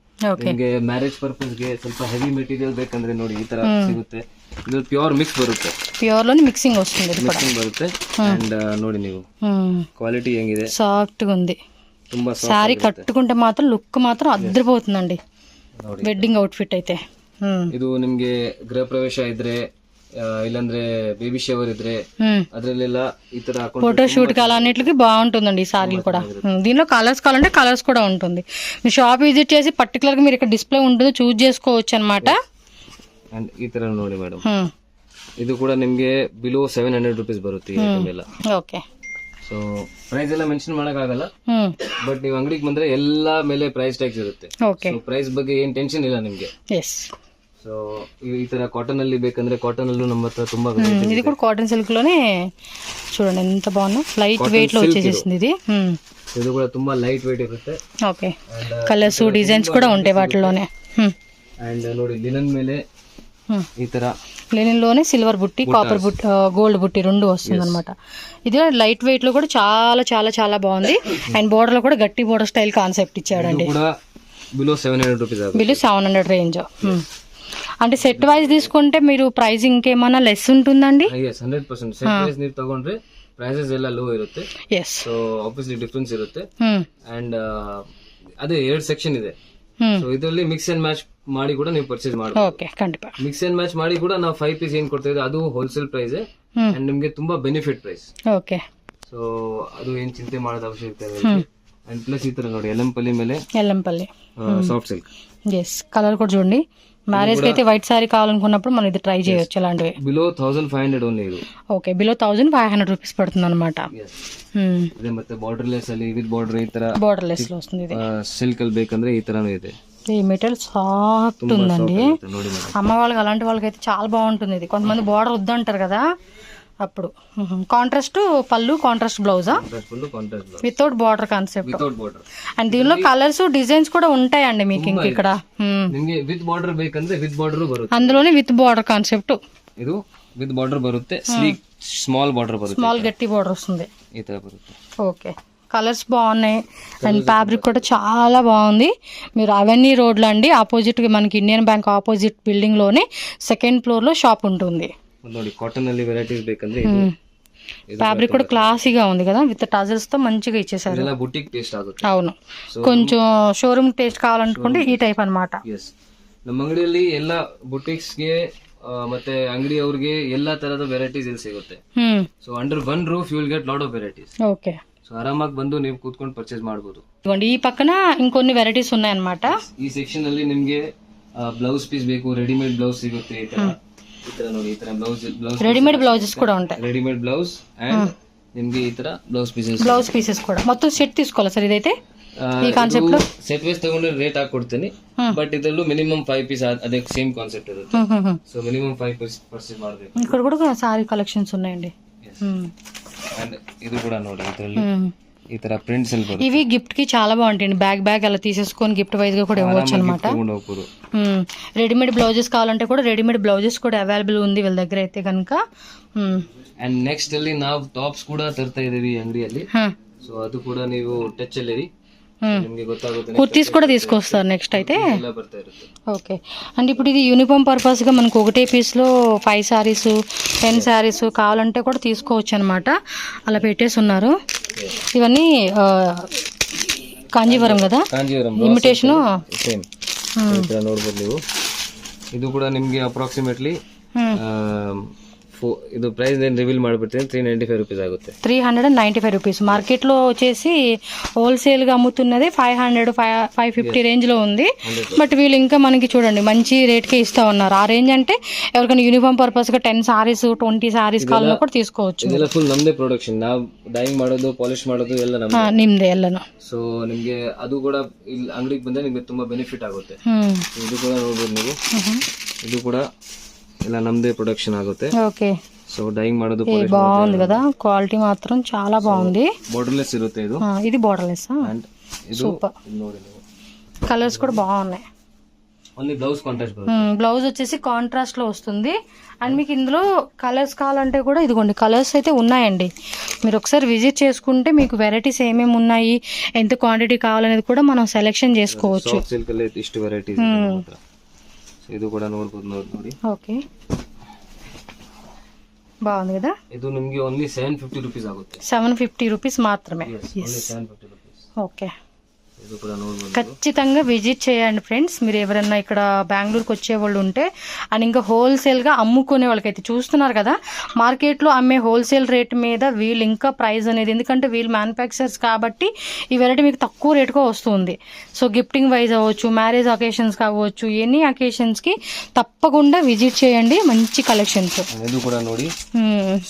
ನಿಮ್ಗೆ ಮ್ಯಾರೇಜ್ ಪರ್ಪಸ್ ಗೆ ಸ್ವಲ್ಪ ಹೆವಿ ಮೆಟೀರಿಯಲ್ ಬೇಕಂದ್ರೆ ನೋಡಿ ಈ ತರ ಸಿಗುತ್ತೆ. ಇದು ಪ್ಯೂರ್ ಮಿಕ್ಸ್ ಬರುತ್ತೆ, ప్యూర్ లోని మిక్సింగ్ వస్తుంది ఇది కూడా. ಮಿಕ್ಸಿಂಗ್ ಬರುತ್ತೆ. ಅಂಡ್ ನೋಡಿ ನೀವು ಕ್ವಾಲಿಟಿ ಹೆಂಗಿದೆ, సాఫ్ట్ గా ఉంది. ತುಂಬಾ సారీ కట్టుకుంటే మాత్రం లుక్ మాత్రం అద్దరిపోతుందండి ನೋಡಿ. వెడ్డింగ్ అవుట్ ఫిట్ అయితే. ಇದು ನಿಮ್ಗೆ ಗೃಹ ಪ್ರವೇಶ ಇದ್ರೆ ಇಲ್ಲಾಂದ್ರೆ ಬೇಬಿ ಶವರ್ ఇద్రే అద్రలెల్ల ఈ ತರ ఫోటో షూట్ కి అలాన్నిటికి బాగుంటుందండి ఈ సారీలు కూడా. దీనిలో కలర్స్ కావాలంటే కలర్స్ కూడా ఉంటుంది. మీ షాప్ విజిట్ చేసి పర్టికులర్ గా మీరు ఇక్కడ డిస్ప్లే ఉంటుంది చూస్ చేసుకోవచ్చు అన్నమాట. అండ్ ఈ ತರ ನೋಡಿ ಮೇಡಂ, ಇದು ಕೂಡ ನಿಮ್ಗೆ ಬಿಲೋ 700 rupees ಬರುತ್ತೆ ಈ ಐಟಮ್ ಎಲ್ಲ. ಓಕೆ. ಸೊ ಪ್ರೈಸ್ ಎಲ್ಲ ಮೆನ್ಷನ್ ಮಾಡಕ್ ಆಗಲ್ಲ, ಬಟ್ ನೀವು ಅಂಗಡಿಗೆ ಬಂದ್ರೆ ಎಲ್ಲಾ ಮೇಲೆ ಪ್ರೈಸ್ ಟ್ಯಾಗ್ಸ್ ಇರುತ್ತೆ. ಓಕೆ. ಸೊ ಪ್ರೈಸ್ ಬಗ್ಗೆ ಏನ್ ಟೆನ್ಷನ್ ಇಲ್ಲ ನಿಮ್ಗೆ. ಎಸ್. ಸೊ ಈ ತರ ಕಾಟನ್ ಅಲ್ಲಿ ಬೇಕಂದ್ರೆ ಕಾಟನ್ ಅಲ್ಲೂ ನಮ್ಮ ಹತ್ರ ತುಂಬಾ ఇది కూడా కాటన్ సిల్క్ లోనే చూడండి ఎంత బాగుందో, లైట్ వెయిట్ లో వచ్చేసింది ఇది. ఇది కూడా ತುಂಬಾ లైట్ వెయిట్ ఇರುತ್ತೆ. ఓకే. కలర్స్ డిజైన్స్ కూడా ఉంటాయి వాటిలోనే. అండ్ ನೋಡಿ లినన్ ಮೇಲೆ ఈ ತರ లెనిన్ లోనే సిల్వర్ బుట్టి, కాపర్ బుట్టి, గోల్డ్ బుట్టి రెండు వస్తుంది అనమాట. ఇది లైట్ వెయిట్ లో కూడా చాలా చాలా చాలా బాగుంది. అండ్ బోర్డర్ లో కూడా గట్టి బోర్డర్ స్టైల్ కాన్సెప్ట్ ఇచ్చాడండి. Below 700 rupees, below 700 range. అంటే సెట్ వైజ్ తీసుకుంటే మీరు ప్రైస్ ఇంకేమన్నా లెస్ ఉంటుందండి? 100% సెట్ వైజ్ ನೀವು ತಗೊಂಡ್ರೆ ಪ್ರೈಸಸ್ ಎಲ್ಲ ಲೋ ಇರುತ್ತೆ. ಎಸ್. ಸೊ ಆಬ್ವಿಯಸ್ಲಿ ಡಿಫರೆನ್ಸ್ ಇರುತ್ತೆ. ಅಂಡ್ ಅದೇ 2 ಸೆಕ್ಷನ್ ಇದೆ. ಸೊ ಇದರಲ್ಲಿ ಮಿಕ್ಸ್ ಅಂಡ್ ಮ್ಯಾಚ್ ಮಾಡಿ ಕೂಡ ನೀವು ಪರ್ಚೇಸ್ ಮಾಡಬಹುದು. ಓಕೆ, ಖಂಡಿತ. ಮಿಕ್ಸ್ ಅಂಡ್ ಮ್ಯಾಚ್ ಮಾಡಿ ಕೂಡ ನಾವು 5 ಪೀಸ್ ಏನ್ ಕೊಡ್ತಾ ಇದ್ದೀವಿ ಅದು ಹೋಲ್ಸೇಲ್ ಪ್ರೈಸ್ ಅಂಡ್ ನಿಮ್ಗೆ ತುಂಬಾ ಬೆನಿಫಿಟ್ ಪ್ರೈಸ್. ಓಕೆ. ಸೊ ಅದು ಏನ್ ಚಿಂತೆ ಮಾಡೋದ ಅವಶ್ಯಕತೆ ಇಲ್ಲ. ಅಂಡ್ ಪ್ಲಸ್ ಈ ತರ ನೋಡಿ ఎల్లంపల్లి ಮೇಲೆ Yellampalli soft silk. Yes. Colour కూడా చూడండి. మ్యారేజ్ కి అయితే వైట్ సారీ కావాలనుకున్నప్పుడు మనం ఇది ట్రై చేయొచ్చు ఇలాంటివి. బిలో 1500 ఓన్లీ ఇది. ఓకే. బిలో 1500 రూపీస్ పడుతుంది అనమాట. ಇದೆ ಮತ್ತೆ ಬಾರ್ಡರ್ ಲೆಸ್ ಅಲ್ಲಿ ವಿತ್ ಬಾರ್ಡರ್ ಈ ತರ బార్డర్ లెస్ లో వస్తుంది ఇది. సిల్క్ ಅಲ್ಲಿ ಬೇಕಂದ್ರೆ ಈ ತರನೂ ಇದೆ. ఈ మెటీరియల్ సాఫ్ట్ ఉందండి. ನೋಡಿ మేడం, అమ్మ వాళ్ళకి అలాంటి వాళ్ళకి అయితే చాలా బాగుంటుంది ఇది. కొంతమంది బార్డర్ వద్దంటారు కదా, అప్పుడు కాంట్రాస్ట్ పళ్ళు, కాంట్రాస్ట్ బ్లౌజా without border concept. Without border. And దీనిలో కలర్స్ డిజైన్స్ కూడా ఉంటాయండి మీకు ఇంక ఇక్కడ. ನಿಮಗೆ ವಿತ್ ಬಾರ್ಡರ್ ಬೇಕಂದ್ರೆ ವಿತ್ ಬಾರ್ಡರ್ ಬರುತ್ತೆ. అందులోనే విత్ బార్డర్ కాన్సెప్ట్. ಇದು ವಿತ್ ಬಾರ್ಡರ್ ಬರುತ್ತೆ. ಸ್ಲೀಕ್ ಸ್ಮಾಲ್ ಬಾರ್ಡರ್ ಬರುತ್ತೆ. స్మాల్ గట్టి బార్డర్ వస్తుంది. ಈ ತರ ಬರುತ್ತೆ. ఓకే. కలర్స్ బాగున్నాయి. అండ్ ఫ్యాబ్రిక్ కూడా చాలా బాగుంది. మీరు అవన్నీ రోడ్లో అండి, ఆపోజిట్ మనకి ఇండియన్ బ్యాంక్ ఆపోజిట్ బిల్డింగ్ లోనే 2nd ఫ్లోర్ లో షాప్ ఉంటుంది. ನೋಡಿ కాటన్ ಅಲ್ಲಿ ವೆರೈಟೀಸ್ ಬೇಕಂದ್ರೆ ఫ్యాబ్రిక్ కూడా క్లాసీగా ఉంది కదా, విత్ టజల్స్ తో మంచిగా ఇచ్చేసారు. ಇದೆಲ್ಲ ಬುಟಿಕ್ ಟೇಸ್ಟ್ ಆಗುತ್ತೆ. అవును. కొంచెం షోరూమ్ టేస్ట్ కావాలనుకుంటే ఈ టైప్ అన్నమాట. ಎಸ್. ನಮ್ಮ ಅಂಗಡಿಯಲ್ಲಿ ಎಲ್ಲ ಬುಟಿಕ್ಸ್ ಗೆ ಮತ್ತೆ ಅಂಗಡಿ ಅವ್ರಿಗೆ ಎಲ್ಲಾ ತರದ ವೆರೈಟೀಸ್ ಇಲ್ಲಿ ಸಿಗುತ್ತೆ. So under one roof you will get lot of varieties. Okay. So ಆರಾಮಾಗಿ ಬಂದು ನೀವು ಕೂತ್ಕೊಂಡು ಪರ್ಚೇಸ್ ಮಾಡಬಹುದು. ఇవ్వండి, ఈ పక్కన ఇంకొన్ని వెరైటీస్ ఉన్నాయన్నమాట. ಈ ಸೆಕ್ಷನ್ ಅಲ್ಲಿ ನಿಮ್ಗೆ ಬ್ಲೌಸ್ ಪೀಸ್ ಬೇಕು, ರೆಡಿಮೇಡ್ ಬ್ಲೌಸ್ ಸಿಗುತ್ತೆ. ಈ ತರ ನೋಡಿ, ಈ ತರ ಬ್ಲೌಸ್ రెడీమేడ్ బ్లౌజెస్ కూడా ఉంటాయి. రెడీమేడ్ బ్లౌజ్ అండ్ నిమ్ಗೆ ఈ ತರ ಬ್ಲೌಸ್ పీసెస్ కూడా మొత్తం సెట్ తీసుకోవాలా సార్ ఇదైతే? ఈ కాన్సెప్ట్ లో ಸೆಟ್ ವೈಸ್ ತಗೊಂಡ್ರೆ ರೇಟ್ ಹಾಕೊಡ್ತೀನಿ, ಬಟ್ ಇದರಲ್ಲೂ ಮಿನಿಮಮ್ 5 ಪೀಸ್ ಅದೇ ಸೇಮ್ ಕಾನ್ಸೆಪ್ಟ್ ಇರುತ್ತೆ. ಸೊ ಮಿನಿಮಮ್ 5 ಪೀಸ್ ಪರ್ಚೇಸ್ ಮಾಡಬೇಕು. ఇక్కడ కూడా సారీ కలెక్షన్స్ ఉన్నాయండి. అండ్ ఇది కూడా ನೋಡಿ, ಇದರಲ್ಲಿ ఈ ತರ ప్రింట్స్ ಅಲ್ಲಿ ಬರುತ್ತೆ. ఇవి గిఫ్ట్ కి చాలా బాగుంటాయండి. బ్యాగ్ అలా తీసేసుకొని గిఫ్ట్ వైజ్ గా కూడా ఇవ్వచ్చు అనమాట. రెడీమేడ్ బ్లౌజెస్ కావాలంటే కూడా రెడీమేడ్ బ్లౌజెస్ కూడా అవైలబుల్ ఉంది వీళ్ళ దగ్గర అయితే కనుక. అండ్ నెక్స్ట్ ಅಲ್ಲಿ ನಾವು ಟಾಪ್ಸ್ ಕೂಡ ತರ್ತಾ ಇದೀವಿ ಅಂಗಡಿಯಲ್ಲಿ. ಸೊ ಅದು ಕೂಡ ನೀವು ಟಚ್ ಅಲ್ಲಿ ನಿಮಗೆ ಗೊತ್ತಾಗುತ್ತೆ. కుర్తీస్ కూడా తీసుకొస్తారు నెక్స్ట్ అయితే. ಎಲ್ಲ ಬರ್ತಾ ಇರುತ್ತೆ. ఓకే. అండ్ ఇప్పుడు ఇది యూనిఫామ్ పర్పస్ గా మనకు ఒకటే పీస్ లో 5 సారీస్ 10 సారీస్ కావాలంటే కూడా తీసుకోవచ్చు అనమాట. అలా పెట్టేసి ఉన్నారు. ఇవన్నీ కాంజీవరం కదా, ಕಾಂಜೀವರಂ ಇಮಿಟೇಷನ್ ಸೇಮ್. ఇక్కడ ನೋಡಬಹುದು ನೀವು. ಇದು ಕೂಡ ನಿಮಗೆ ಅಪ್ರಾಕ್ಸಿಮೇಟ್ಲಿ ಇದು ಪ್ರೈಸ್ ಏನು ರಿವೀಲ್ ಮಾಡಿಬಿಡ್ತೀನಿ, 395 rupees ಆಗುತ್ತೆ. 395 రూపీస్. మార్కెట్ లో వచ్చేసి హోల్సేల్ గా అమ్ముతున్నది 500 550 రేంజ్ లో ఉంది. బట్ వీళ్ళు ఇంకా మనకి చూడండి మంచి రేట్ కే ఇస్తా ఉన్నారు. ఆ రేంజ్ అంటే ఎవరికైనా యూనిఫామ్ పర్పస్ గా 10 సారీస్ 20 సారీస్ కావాలన్నా కూడా తీసుకోవచ్చు. ಇದೆಲ್ಲ ಫುಲ್ ನಮ್ಮದೇ ಪ್ರೊಡಕ್ಷನ್. ನಾವು ಡೈಯಿಂಗ್ ಮಾಡೋದು, ಪಾಲಿಶ್ ಮಾಡೋದು ಎಲ್ಲ ನಮ್ಮದೇ. ನಿಮ್ದೇ ಎಲ್ಲನೂ. ಸೊ ನಿಮ್ಗೆ ಅದು ಕೂಡ ಇಲ್ಲಿ ಅಂಗಡಿಗೆ ಬಂದ್ರೆ ನಿಮ್ಗೆ ತುಂಬಾ ಬೆನಿಫಿಟ್ ಆಗುತ್ತೆ. ಇದು ಕೂಡ ನೋಡ್ಬೋದು ನೀವು. ಇದು ಕೂಡ ಎಲ್ಲ ನಮ್ಮದೇ ಪ್ರೊಡಕ್ಷನ್ ಆಗುತ್ತೆ. ఓకే. సో డైయింగ్ ಮಾಡೋದು బాగుంది కదా, క్వాలిటీ మాత్రం చాలా బాగుంది. బోర్డర్లెస్ ఇರುತ್ತೆ ఇది. ఇది బోర్డర్లెస్. అండ్ ఇది సూపర్. ನೋಡಿ ನೀವು. కలర్స్ కూడా బాగున్నాయి. ఓన్లీ బ్లౌజ్ కాంట్రాస్ట్ బರುತ್ತೆ. బ్లౌజ్ వచ్చేసి కాంట్రాస్ట్ లో వస్తుంది. అండ్ మీకు ఇందులో కలర్స్ కావాలంటే కూడా ఇదిగోండి కలర్స్ అయితే ఉన్నాయండి. మీరు ఒకసారి విజిట్ చేసుకుంటే మీకు వెరైటీస్ ఏమేమి ఉన్నాయి, ఎంత క్వాంటిటీ కావాలనేది కూడా మనం సెలెక్షన్ చేసుకోవచ్చు. ಸಾಫ್ಟ್ ಸಿಲ್ಕ್ ಅಲ್ಲಿ ಇಷ್ಟು ವೆರೈಟೀಸ್ ಇದು ಕೂಡ ನೋಡಬಹುದು ನೋಡಿ. ఓకే, బాగుంది కదా. ಇದು ನಿಮಗೆ ಓನ್ಲಿ 750 ರೂಪೀಸ್ ಆಗುತ್ತೆ. 750 రూపీస్ మాత్రమే. Only 750 rupees. ఓకే, ಇದು ಕೂಡ ನೋಡಬಹುದು. ఖచ్చితంగా విజిట్ చేయండి ఫ్రెండ్స్. మీరు ఎవరైనా ఇక్కడ బెంగళూరుకి వచ్చే వాళ్ళు ఉంటే అండ్ ఇంకా హోల్సేల్గా అమ్ముకునే వాళ్ళకైతే చూస్తున్నారు కదా, మార్కెట్లో అమ్మే హోల్సేల్ రేట్ మీద వీళ్ళు ఇంకా ప్రైస్ అనేది, ఎందుకంటే వీళ్ళు మ్యానుఫ్యాక్చరర్స్ కాబట్టి ఈ వెరైటీ మీకు తక్కువ రేటుగా వస్తుంది. సో గిఫ్టింగ్ వైజ్ అవ్వచ్చు, మ్యారేజ్ అకేషన్స్ కావచ్చు, ఎనీ అకేషన్స్కి తప్పకుండా విజిట్ చేయండి. మంచి కలెక్షన్స్. ಇದು ಕೂಡ ನೋಡಿ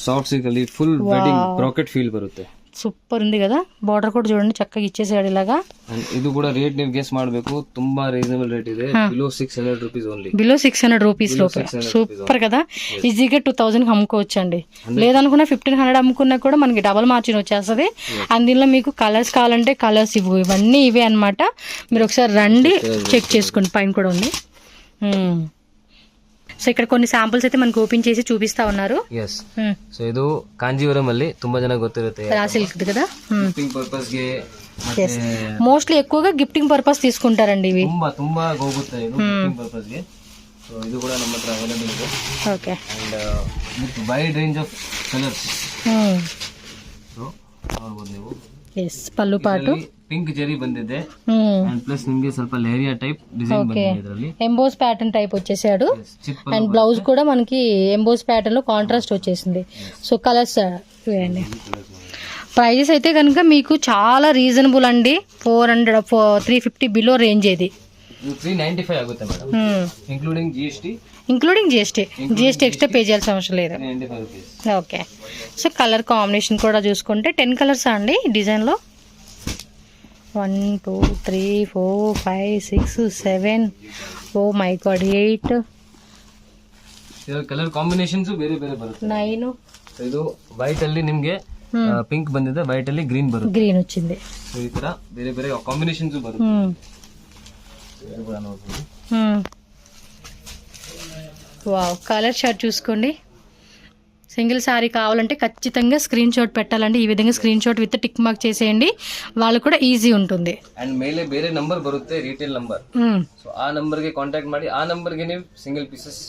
ಸಾಫ್ಟ್ ಸಿಲ್ಕ್ ಅಲ್ಲಿ ಫುಲ್ ವೆಡ್ಡಿಂಗ್ ಬ್ರಾಕೆಟ್ ಫೀಲ್ ಬರುತ್ತೆ. సూపర్ ఉంది కదా. బార్డర్ కూడా చూడండి చక్కగా ఇచ్చేసాడు ఇలాగా. ಇದು ಕೂಡ ರೇಟ್ ನೀವು ಗೆಸ್ ಮಾಡಬೇಕು, ತುಂಬಾ రీజనబుల్ రేట్ ಇದೆ. Below 600 rupees only. Below 600 rupees లోపే. సూపర్ కదా. ఈజీగా 2000 అమ్ముకోవచ్చు అండి. లేదనుకున్నా 1500 అమ్ముకున్నా కూడా మనకి డబల్ మార్జిన్ వచ్చేస్తుంది. అందులో మీకు కలర్స్ కావాలంటే కలర్స్ ఇవన్నీ ఇవే అన్నమాట. మీరు ఒకసారి రండి, చెక్ చేసుకోండి. పైన కూడా ఉంది. సో ఇక్కడ కొన్ని శాంపుల్స్ అయితే మనకు ఓపెన్ చేసి చూపిస్తా ఉన్నారు. సో ಇದು ಕಾಂಜೀವರಂ ಅಲ್ಲಿ ತುಂಬಾ ಜನ ಗೊತ್ತಿರುತ್ತೆ, ರಾ సిల్క్ కదా. ಗಿಫ್ಟಿಂಗ್ ಪರ್ಪಸ್ ಗೆ మోస్ట్లీ ఎక్కువగా గిఫ్టింగ్ పర్పస్ తీసుకుంటారండి ఇవి. ತುಂಬಾ ಹೋಗುತ್ತೆ ಇದು ಗಿಫ್ಟಿಂಗ್ ಪರ್ಪಸ್ ಗೆ. సో ಇದು ಕೂಡ ನಮ್ಮ ಹತ್ರ ಅವೈಲೇಬಲ್ ಇದೆ. Okay, and with wide range of colours. So ನೋಡಬಹುದು ನೀವು. ಎಸ್, ಪಲ್ಲು ಪಾಟು ಪಿಂಕ್ ಜೆರಿ ಬಂದಿದೆ అండ్ ప్లస్ నిಮಗೆ ಸ್ವಲ್ಪ లేరియా టైప్ డిజైన్ ಬಂದಿದೆ. ಇದರಲ್ಲಿ ఎంబోస్ ప్యాటర్న్ టైప్ వచ్చేసాడు. అండ్ బ్లౌజ్ కూడా మనకి ఎంబోస్ ప్యాటర్న్ లో కాంట్రాస్ట్ వచ్చేసింది. సో కలర్స్ వేయండి. ప్రైజెస్ అయితే కనుక మీకు చాలా రీజనబుల్ అండి. 350 బిలో రేంజ్ ఇది. 395 ಆಗುತ್ತೆ madam, including GST extra pay చేయాల్సిన అవసరం లేదు. 95 rupees. Okay, so colour combination కూడా చూసుకుంటే 10 కలర్స్ అండి డిజైన్లో. 1 2 3 4 5 6 7 oh my god 8 colour combinations ಬೇರೆ ಬೇರೆ ಬರುತ್ತೆ. 9. ಇದು ವೈಟ್ ಅಲ್ಲಿ ನಿಮಗೆ ಪಿಂಕ್ ಬಂದಿದೆ, ವೈಟ್ ಅಲ್ಲಿ ಗ್ರೀನ್ ಬರುತ್ತೆ. గ్రీన్ వచ్చింది. ಸೊ ಈ ತರ ಬೇರೆ ಬೇರೆ ಕಾಂಬಿನೇಷನ್ಸ್ ಬರುತ್ತೆ. ಇದು ಕೂಡ ನೋಡಬಹುದು. వావ్, కలర్ షార్ట్ చూసుకోండి. సింగిల్ శారీ కావాలంటే ఖచ్చితంగా స్క్రీన్ షాట్ పెట్టాలండి. ఈ విధంగా screen shot with tick mark చేసేయండి, వాళ్ళకు కూడా ఈజీ ఉంటుంది. అండ్ ಮೇಲೆ ಬೇರೆ ನಂಬರ್ ಬರುತ್ತೆ, ರಿಟೇಲ್ ನಂಬರ್. ಸೊ ಆ ನಂಬರ್ಗೆ ಕಾಂಟ್ಯಾಕ್ಟ್ ಮಾಡಿ, ಆ ನಂಬರ್ಗೆ ನೀವು ಸಿಂಗಲ್ ಪೀಸಸ್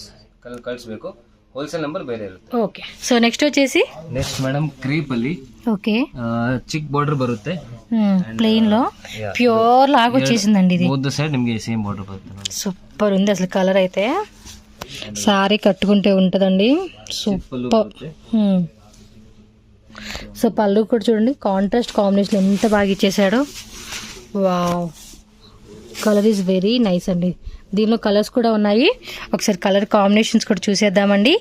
ಕಳಿಸಬೇಕು. ಹೋಲ್ಸೇಲ್ ನಂಬರ್ ಬೇರೆ ಇರುತ್ತೆ. ఓకే, సో నెక్స్ట్ వచ్చేసి నెక్స్ట్ మేడం క్రీప్ ಅಲ್ಲಿ ఓకే చిక్ బార్డర్ బರುತ್ತೆ. ప్లెయిన్ లో ప్యూర్ లాగా వచ్చేసిందండి ఇది. బోత్ ద సైడ్ నిಮಗೆ సేమ్ బార్డర్ బರುತ್ತೆ. సూపర్ ఉంది అసలు కలర్ అయితే. సారీ కట్టుకుంటే ఉంటదండి సూపర్. సో పళ్ళు కూడా చూడండి కాంట్రాస్ట్ కాంబినేషన్ ఎంత బాగా ఇచ్చేసాడో. Wow, colour is very nice అండి. దీనిలో కలర్స్ కూడా ఉన్నాయి. ఒకసారి కలర్ కాంబినేషన్స్ కూడా చూసేద్దామండి.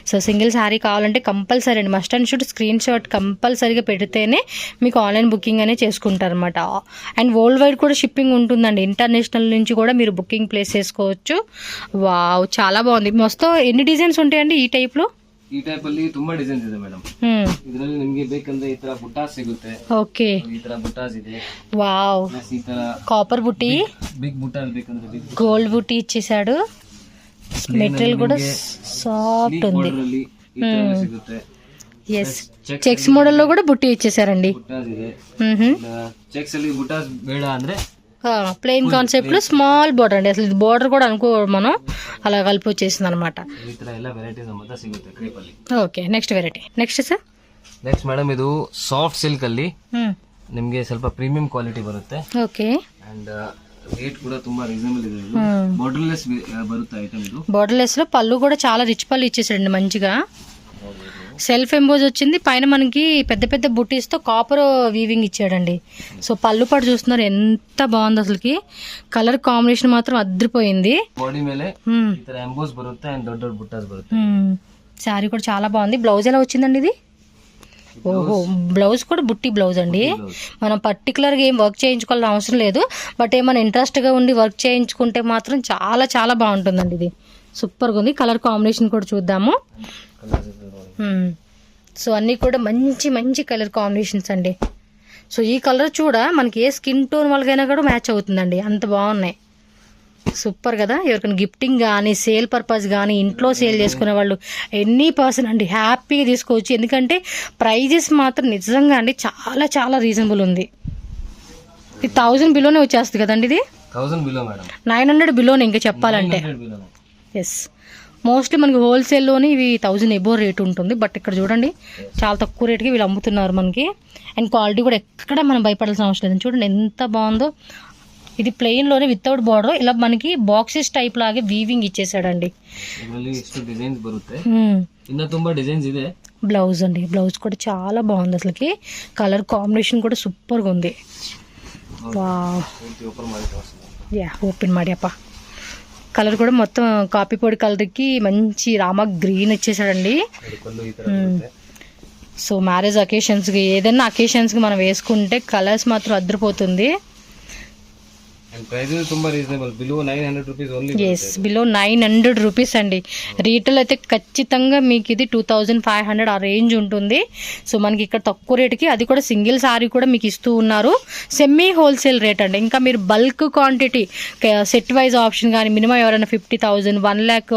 సో సింగిల్ శారీ కావాలంటే కంపల్సరీ అండి, must and should screen shot కంపల్సరీగా పెడితేనే మీకు ఆన్లైన్ బుకింగ్ అనేది చేసుకుంటారనమాట. అండ్ వరల్డ్ వైడ్ కూడా షిప్పింగ్ ఉంటుందండి. ఇంటర్నేషనల్ నుంచి కూడా మీరు బుకింగ్ ప్లేస్ చేసుకోవచ్చు. వావ్, చాలా బాగుంది. మొత్తం ఎన్ని డిజైన్స్ ఉంటాయండి ఈ టైప్లో? ಈ ಟೈಪ್ ಅಲ್ಲಿ ತುಂಬಾ ಡಿಸೈನ್ಸ್ ಇದೆ ಮೇಡಮ್. ಇದರಲ್ಲಿ ನಿಮಗೆ ಬೇಕಂದ್ರೆ ಈ ತರ ಬುಟ್ಟಾಸ್ ಸಿಗುತ್ತೆ. ಓಕೆ, ಈ ತರ ಬುಟ್ಟಾಸ್ ಇದೆ. ವಾವ್, ಈ ತರ కాపర్ బుట్టి, బిగ్ బుట్టాస్ ಬೇಕಂದ್ರೆ ಬಿಗ್ గోల్డ్ బుట్టి ఇచ్చేసాడు. మెటీరియల్ కూడా సాఫ్ట్ ఉంది. ಈ ತರ ಸಿಗುತ್ತೆ. ఎస్, చెక్స్ మోడల్ లో కూడా బుట్టి ఇచ్చేసారండి. ಬುಟ್ಟಾಸ್ ಇದೆ. చెక్స్ ಅಲ್ಲಿ బుట్టాస్ ಬೇಡ ಅಂದ್ರೆ ప్లెయిన్ కాన్సెప్ట్ లో స్మాల్ బార్డర్ అండి. అసలు ఇది బార్డర్ కూడా అనుకో మనం అలా కలిపి వచ్చేసింది అనమాట. Okay, next variety. Next sir, next madam ಇದು ಸಾಫ್ಟ್ ಸಿಲ್ಕ್ ಅಲ್ಲಿ ನಿಮಗೆ ಸ್ವಲ್ಪ ಪ್ರೀಮಿಯಂ ಕ್ವಾಲಿಟಿ ಬರುತ್ತೆ. ಓಕೆ, ಅಂಡ್ ರೇಟ್ ಕೂಡ ತುಂಬಾ ರೀಸನಬಲ್ ಇದೆ. ಬಾರ್ಡರ್ಲೆಸ್ ಬರುತ್ತೆ ಐಟಮ್. ಇದು బార్డర్లెస్ లో పళ్ళు కూడా చాలా రిచ్ పళ్ళు ఇచ్చేసాడండి మంచిగా. సెల్ఫ్ ఎంబోజ్ వచ్చింది, పైన మనకి పెద్ద పెద్ద బుటీస్తో కాపర్ వీవింగ్ ఇచ్చాడండి. సో పళ్ళు పాటు చూస్తున్నారు ఎంత బాగుంది అసలుకి. కలర్ కాంబినేషన్ మాత్రం అద్రిపోయింది. బాడీ ಮೇಲೆ ಈ ತರ ಎಂಬೋಸ್ ಬರುತ್ತೆ అండ్ దొడ్డ దొడ్డ బుట్టాస్ బರುತ್ತೆ. శారీ కూడా చాలా బాగుంది. బ్లౌజ్ ఎలా వచ్చిందండి ఇది? ఓహో, బ్లౌజ్ కూడా బుట్టి బ్లౌజ్ అండి. మనం పర్టికులర్గా ఏం వర్క్ చేయించుకోవాల్సిన అవసరం లేదు. బట్ ఏమైనా ఇంట్రెస్ట్గా ఉండి వర్క్ చేయించుకుంటే మాత్రం చాలా చాలా బాగుంటుందండి. ఇది సూపర్గా ఉంది. కలర్ కాంబినేషన్ కూడా చూద్దాము. సో అన్నీ కూడా మంచి మంచి కలర్ కాంబినేషన్స్ అండి. సో ఈ కలర్ చూడ మనకి ఏ స్కిన్ టోన్ వాళ్ళకైనా కూడా మ్యాచ్ అవుతుందండి, అంత బాగున్నాయి. సూపర్ కదా. ఎవరికైనా గిఫ్టింగ్ కానీ సేల్ పర్పస్ కానీ ఇంట్లో సేల్ చేసుకునే వాళ్ళు ఎనీ పర్సన్ అండి హ్యాపీగా తీసుకోవచ్చు. ఎందుకంటే ప్రైజెస్ మాత్రం నిజంగా అండి చాలా చాలా రీజనబుల్ ఉంది. ఇది 1000 బిలోనే వచ్చేస్తుంది కదండి. ఇది 1000 బిలో మేడం, 900 బిలోనే ఇంకా చెప్పాలంటే. 900 బిలో. ఎస్, మోస్ట్లీ మనకి హోల్సేల్లోనే ఇవి 1000 ఎబో రేట్ ఉంటుంది. బట్ ఇక్కడ చూడండి చాలా తక్కువ రేట్కి వీళ్ళు అమ్ముతున్నారు మనకి. అండ్ క్వాలిటీ కూడా ఎక్కడ మనం భయపడాల్సిన అవసరం లేదు. చూడండి ఎంత బాగుందో. ఇది ప్లెయిన్లోనే వితౌట్ బార్డర్ ఇలా మనకి బాక్సెస్ టైప్ లాగే వీవింగ్ ఇచ్చేసాడండి. ಡಿಸೈನ್ಸ್ ಬರುತ್ತೆ, ಇನ್ನ ತುಂಬಾ ಡಿಸೈನ್ಸ್ ಇದೆ. బ్లౌజ్ అండి, బ్లౌజ్ కూడా చాలా బాగుంది. అసలుకి కలర్ కాంబినేషన్ కూడా సూపర్గా ఉంది. యా ఓపెన్ ಮಾಡಿ అప్ప. కలర్ కూడా మొత్తం కాపీ పొడి కలర్కి మంచి రామా గ్రీన్ ఇచ్చేసాడండి. సో మ్యారేజ్ అకేషన్స్కి ఏదైనా అకేషన్స్కి మనం వేసుకుంటే కలర్స్ మాత్రం అద్దరిపోతుంది. Below 900 rupees only. Yes, below 900 rupees అండి. రీటైల్ అయితే ఖచ్చితంగా మీకు ఇది 2500 ఆ రేంజ్ ఉంటుంది. సో మనకి ఇక్కడ తక్కువ రేటుకి, అది కూడా సింగిల్ సారీ కూడా మీకు ఇస్తూ ఉన్నారు. సెమీ హోల్సేల్ రేట్ అండి. ఇంకా మీరు bulk quantity set wise option కానీ మినిమం ఎవరైనా 50,000 1 lakh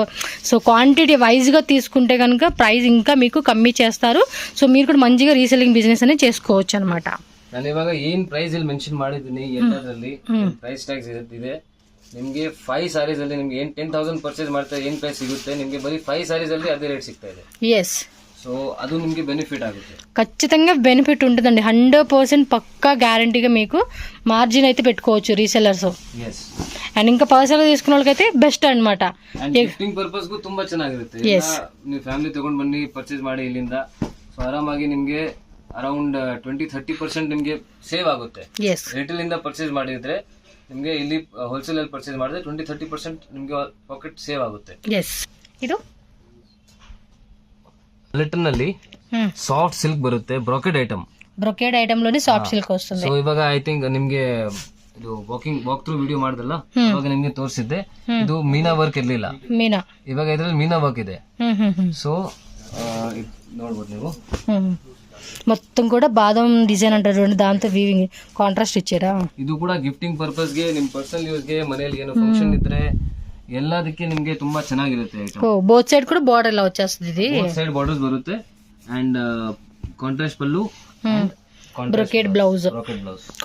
సో క్వాంటిటీ వైజ్గా తీసుకుంటే కనుక ప్రైస్ ఇంకా మీకు కమ్మీ చేస్తారు. సో మీరు కూడా మంచిగా రీసెల్లింగ్ బిజినెస్ అనేది చేసుకోవచ్చు అనమాట. ನಾನು ಇವಾಗ ಏನ್ ಪ್ರೈಸ್ ಇಲ್ಲಿ ಮೆನ್ಷನ್ ಮಾಡಿದ್ದೀನಿ ಎಲ್ಲದರಲ್ಲಿ ಪ್ರೈಸ್ ಟ್ಯಾಗ್ಸ್ ಇದೆ. ನಿಮ್ಗೆ 5 ಸಾರೀಸ್ ಅಲ್ಲಿ ನಿಮ್ಗೆ ಏನ್ 10,000 ಪರ್ಚೇಸ್ ಮಾಡ್ತಾ ಏನ್ ಪ್ರೈಸ್ ಸಿಗುತ್ತೆ, ನಿಮ್ಗೆ ಬರೀ 5 ಸಾರೀಸ್ ಅಲ್ಲಿ ಅದೇ ರೇಟ್ ಸಿಗ್ತಾ ಇದೆ. ఎస్, సో ಅದು ನಿಮ್ಗೆ ಬೆನಿಫಿಟ್ ಆಗುತ್ತೆ. ఖచ్చితంగా బెనిఫిట్ ఉంటుందండి. 100% పక్కా గ్యారంటీగా మీకు మార్జిన్ అయితే పెట్టుకోవచ్చు రీసెల్లర్స్. ಎಸ್, అండ్ ఇంకా పర్సనల్ తీసుకున్న వాళ్ళకైతే బెస్ట్ అనమాట. ಅಂಡ್ ಗಿಫ್ಟಿಂಗ್ ಪರ್ಪಸ್ ಗೂ ತುಂಬಾ ಚೆನ್ನಾಗಿರುತ್ತೆ. ನೀವು ಫ್ಯಾಮಿಲಿ ತಗೊಂಡ್ ಬನ್ನಿ, ಪರ್ಚೇಸ್ ಮಾಡಿ ಇಲ್ಲಿಂದ. ಸೊ ಆರಾಮಾಗಿ ನಿಮ್ಗೆ ಅರೌಂಡ್ 20-30% ನಿಮ್ಗೆ ಸೇವ್ ಆಗುತ್ತೆ. ರಿಟೇಲ್ ಇಂದ ಪರ್ಚೇಸ್ ಮಾಡಿದ್ರೆ ನಿಮ್ಗೆ ಇಲ್ಲಿ ಹೋಲ್ಸೇಲ್ ಅಲ್ಲಿ ಪರ್ಚೇಸ್ ಮಾಡಿದ್ರೆ 20-30% ನಿಮ್ಗೆ ಪಾಕೆಟ್ ಸೇವ್ ಆಗುತ್ತೆ. ಇದು ಲಿಟನ್ ನಲ್ಲಿ ಸಾಫ್ಟ್ ಸಿಲ್ಕ್ ಬರುತ್ತೆ, ಬ್ರೊಕೆಡ್ ಐಟಮ್ లోనే ಸಾಫ್ಟ್ ಸಿಲ್ಕ್ వస్తుంది. ಸೊ ಇವಾಗ ಐ ಥಿಂಕ್ ನಿಮ್ಗೆ ಇದು ವಾಕ್ ಥ್ರೂ ವಿಡಿಯೋ ಮಾಡಿದ್ರಲ್ಲ, ಇವಾಗ ನಿಮ್ಗೆ ತೋರಿಸಿದ್ದೆ. ಇದು ಮೀನಾ ವರ್ಕ್ ಇರ್ಲಿಲ್ಲ, ಇವಾಗ ಇದ್ರಲ್ಲಿ ಮೀನಾ ವರ್ಕ್ ಇದೆ. ಸೊ ನೋಡ್ಬೋದು ನೀವು. మొత్తం కూడా బాదం డిజైన్ అంటారు, దాంతో వీవింగ్ కాంట్రాస్ట్ ఇచ్చారా. ಇದು ಕೂಡ ಗಿಫ್ಟಿಂಗ್ ಪರ್ಪಸ್ ಗೆ, ನಿಮ್ ಪರ್ಸನಲ್ ಯೂಸ್ ಗೆ, ಮನೆಯಲ್ಲಿ ಏನೋ ಫಂಕ್ಷನ್ ಇದ್ರೆ ಎಲ್ಲದಕ್ಕೆ ನಿಮ್ಗೆ ತುಂಬಾ ಚೆನ್ನಾಗಿರುತ್ತೆ ಐಟಮ್. ಬೋತ್ ಸೈಡ್ ಕೂಡ ಬಾರ್ಡರ್ ಎಲ್ಲ వచ్చేస్తుంది. ఇది ಬೋತ್ ಸೈಡ್ ಬಾರ್ಡರ್ಸ್ ಬರುತ್ತೆ. ಅಂಡ್ కాంట్రాస్ట్ పళ్ళు, బ్రొకేడ్ బ్లౌజ్.